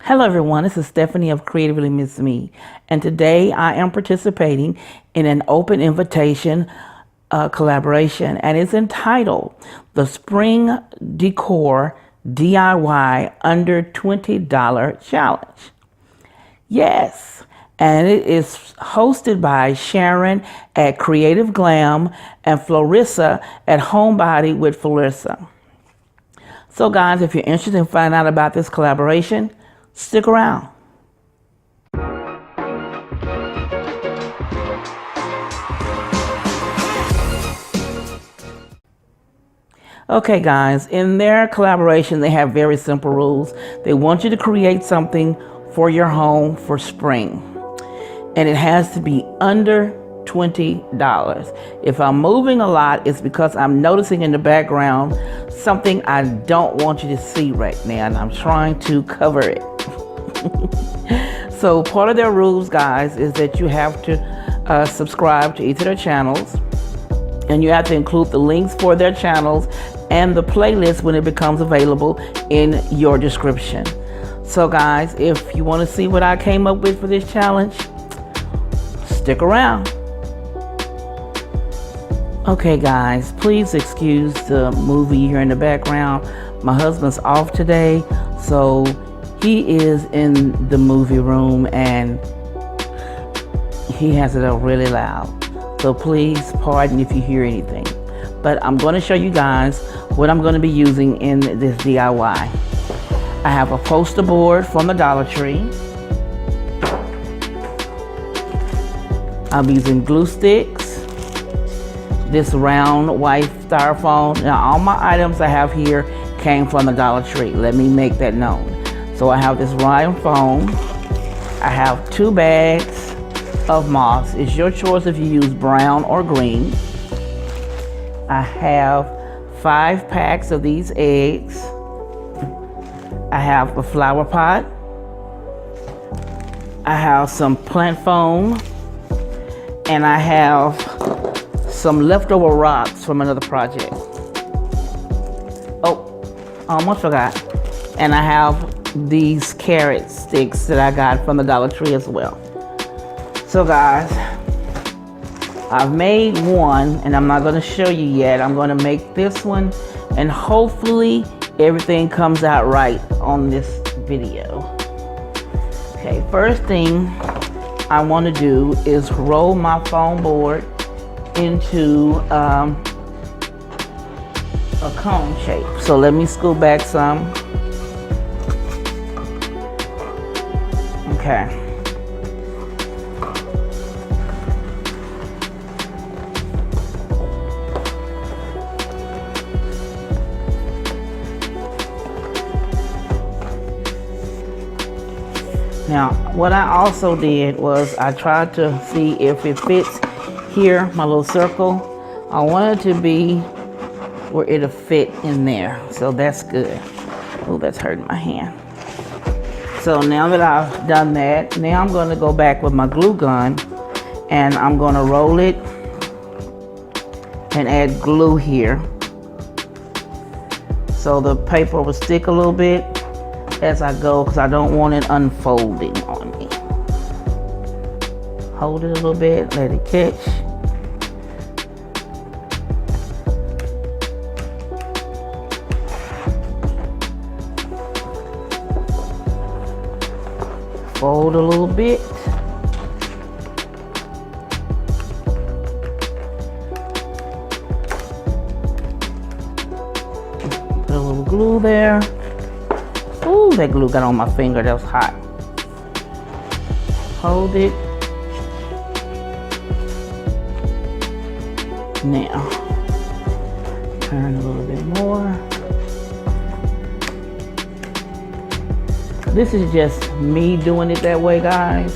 Hello everyone, this is Stephanie of Creatively Miss Me, and today I am participating in an open invitation collaboration, and it's entitled the Spring Decor DIY Under $20 Challenge. Yes, and it is hosted by Sharon at Creative Glam and Florissa at Homebody with Florissa. So guys, if you're interested in finding out about this collaboration, stick around. Okay guys, in their collaboration they have very simple rules. They want you to create something for your home for spring, and it has to be under $20. If I'm moving a lot, it's because I'm noticing in the background something I don't want you to see right now, and I'm trying to cover it. So part of their rules, guys, is that you have to subscribe to each of their channels, and you have to include the links for their channels and the playlist when it becomes available in your description. So guys, if you want to see what I came up with for this challenge, stick around. Okay guys, please excuse the movie here in the background. My husband's off today, so he is in the movie room and he has it up really loud. So please pardon if you hear anything. But I'm going to show you guys what I'm going to be using in this DIY. I have a poster board from the Dollar Tree. I'll be using glue sticks, this round white styrofoam. Now all my items I have here came from the Dollar Tree. Let me make that known. So I have this round foam. I have 2 bags of moss. It's your choice if you use brown or green. I have 5 packs of these eggs. I have a flower pot. I have some plant foam. And I have some leftover rocks from another project. Oh, I almost forgot. And I have these carrot sticks that I got from the Dollar Tree as well. So guys, I've made one and I'm not going to show you yet. I'm going to make this one and hopefully everything comes out right on this video. Okay, first thing I want to do is roll my foam board into a cone shape. So let me scoot back some. Okay. Now, what I also did was I tried to see if it fits here, my little circle. I want it to be where it'll fit in there. So that's good. Oh, that's hurting my hand. So now that I've done that, now I'm going to go back with my glue gun and I'm going to roll it and add glue here. So the paper will stick a little bit as I go because I don't want it unfolding on me. Hold it a little bit, let it catch. Fold a little bit. Put a little glue there. Ooh, that glue got on my finger, that was hot. Hold it. Now, turn a little bit more. This is just me doing it that way, guys.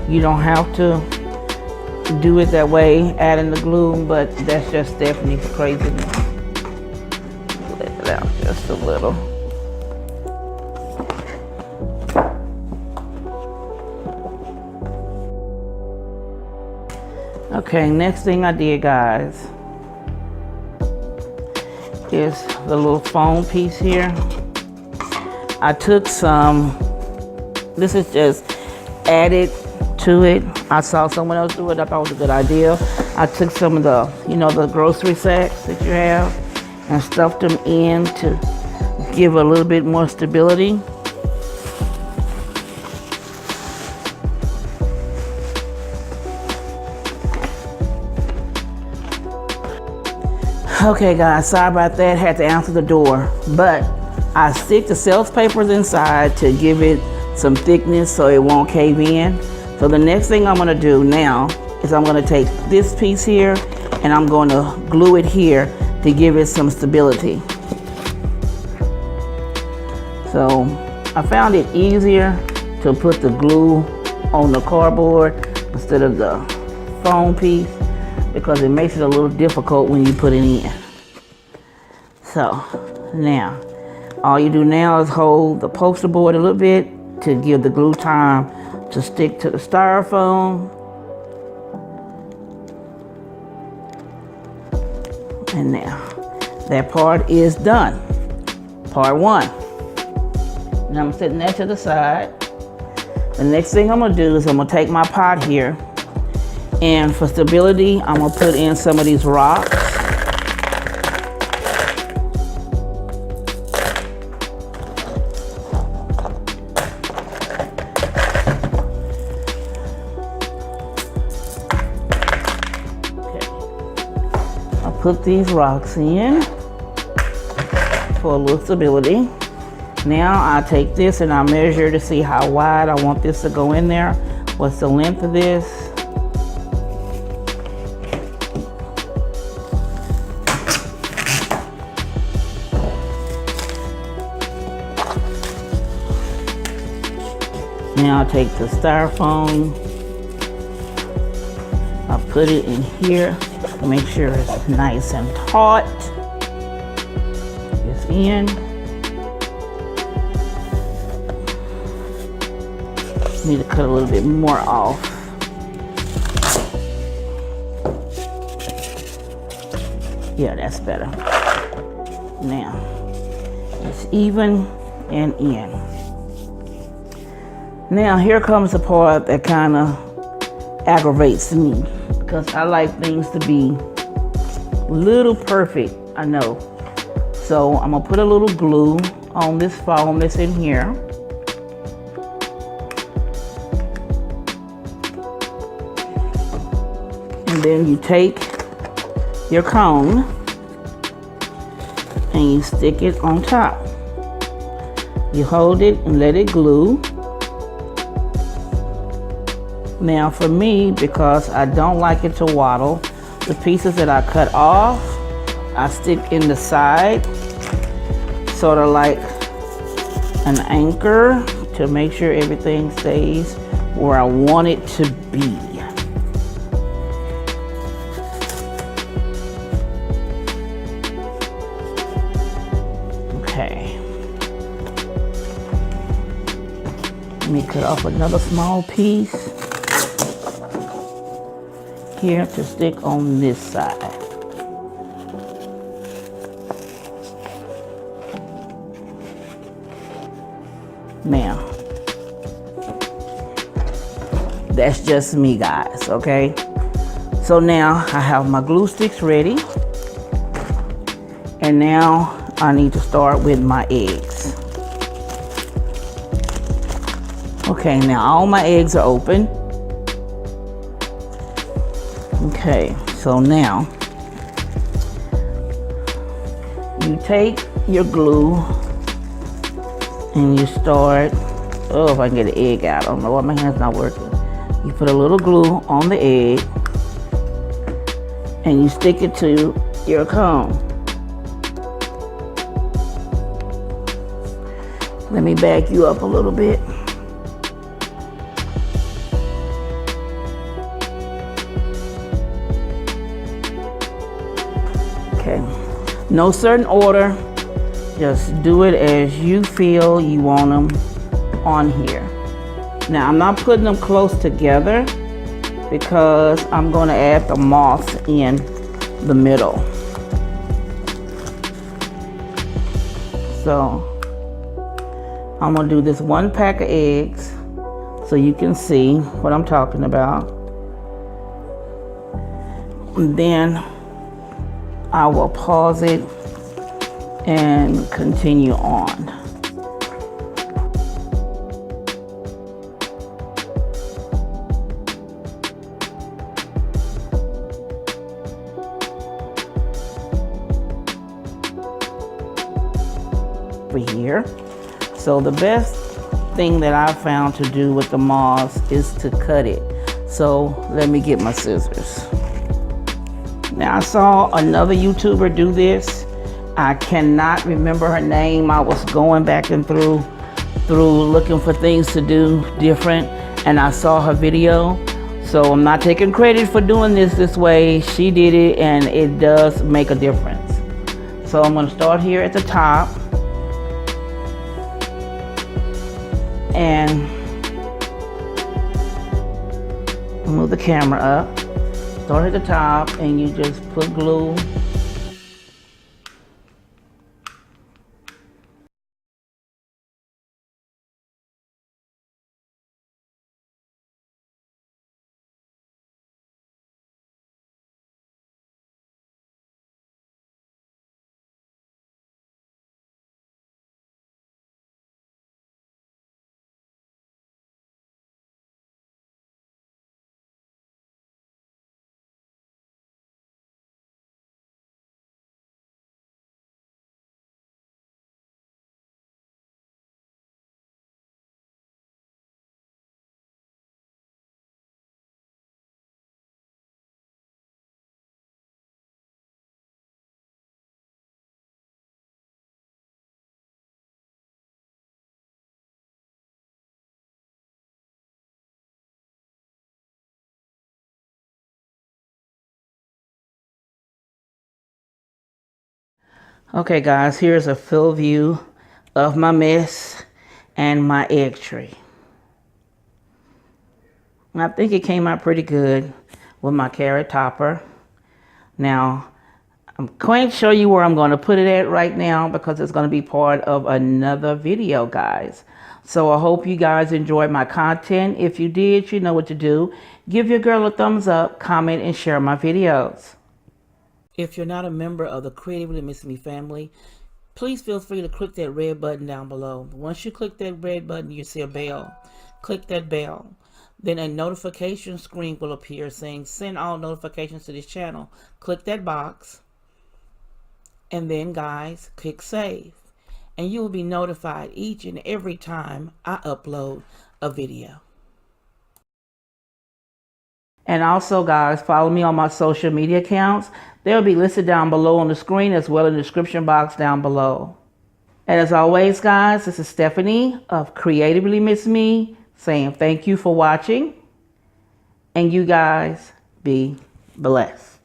You don't have to do it that way, adding the glue, but that's just Stephanie's craziness. Let it out just a little. Okay, next thing I did, guys, is the little foam piece here. I took some This is just added to it. I saw someone else do it. I thought it was a good idea. I took some of the, the grocery sacks that you have and stuffed them in to give a little bit more stability. Okay guys, sorry about that, had to answer the door. But I stick the sales papers inside to give it some thickness so it won't cave in. So the next thing I'm gonna do now is I'm gonna take this piece here and I'm gonna glue it here to give it some stability. So I found it easier to put the glue on the cardboard instead of the foam piece because it makes it a little difficult when you put it in. So now, all you do now is hold the poster board a little bit to give the glue time to stick to the styrofoam. And now, that part is done. Part one. Now I'm setting that to the side. The next thing I'm gonna do is I'm gonna take my pot here, and for stability, I'm gonna put in some of these rocks. Put these rocks in for a little stability. Now I take this and I measure to see how wide I want this to go in there. What's the length of this? Now I take the styrofoam, I put it in here. Make sure it's nice and taut. It's in. Need to cut a little bit more off. Yeah, that's better. Now, it's even and in. Now, here comes the part that kind of aggravates me, because I like things to be little perfect, I know. So I'm gonna put a little glue on this foam that's in here. And then you take your cone and you stick it on top. You hold it and let it glue. Now for me, because I don't like it to waddle, the pieces that I cut off, I stick in the side, sort of like an anchor to make sure everything stays where I want it to be. Okay. Let me cut off another small piece here to stick on this side. Now, that's just me, guys, okay? So now I have my glue sticks ready, and now I need to start with my eggs. Okay, now all my eggs are open. Okay, so now you take your glue and you start, oh, if I can get an egg out, I don't know why my hand's not working. You put a little glue on the egg and you stick it to your cone. Let me back you up a little bit. Okay, no certain order, just do it as you feel you want them on here. Now I'm not putting them close together because I'm going to add the moss in the middle. So I'm going to do this one pack of eggs so you can see what I'm talking about. And then I will pause it and continue on. Over here. So the best thing that I found to do with the moss is to cut it. So let me get my scissors. Now I saw another YouTuber do this. I cannot remember her name. I was going back and through looking for things to do different, and I saw her video. So I'm not taking credit for doing this way. She did it and it does make a difference. So I'm going to start here at the top and move the camera up. Start at the top and you just put glue. Okay guys, here's a full view of my mess and my egg tree. I think it came out pretty good with my carrot topper. Now, I'm going to show you where I'm going to put it at right now because it's going to be part of another video, guys. So I hope you guys enjoyed my content. If you did, you know what to do. Give your girl a thumbs up, comment, and share my videos. If you're not a member of the Creatively Miss Me family, please feel free to click that red button down below. Once you click that red button, you see a bell. Click that bell. Then a notification screen will appear saying send all notifications to this channel. Click that box. And then guys, click save. And you will be notified each and every time I upload a video. And also guys, follow me on my social media accounts. They'll be listed down below on the screen as well in the description box down below. And as always guys, this is Stephanie of Creatively Miss Me saying thank you for watching. And you guys be blessed.